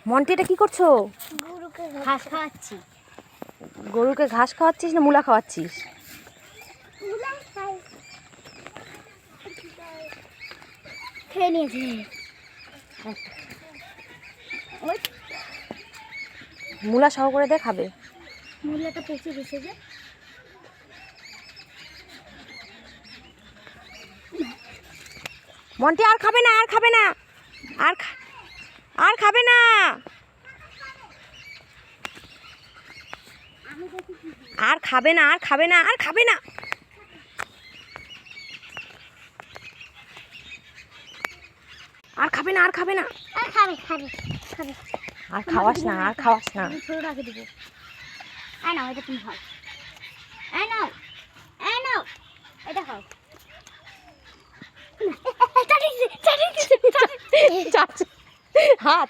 মন্টি, এটা কি করছো? গরুকে ঘাস খাওয়াচ্ছি। গরুকে ঘাস খাওয়াচ্ছিস না মূলা খাওয়াচ্ছিস? খেয়ে নিয়েছি। মূলা সহ করে দে, খাবে। মূলাটা পচে গেছে যে। মন্টি আর খাবে না, আর খাবে না, আর খাবে না, আর খাবে না, আর খাবে না, আর খাবে না। আর খাবে না, আর খাবে না, আর খাবে খাবে খাবে। আর খাওয়াস না, আর খাওয়াস না। ছোট রাখে দিব। আয় নাও, এটা তুমি খাও। আয় নাও, আয় নাও, এটা খাও। হাত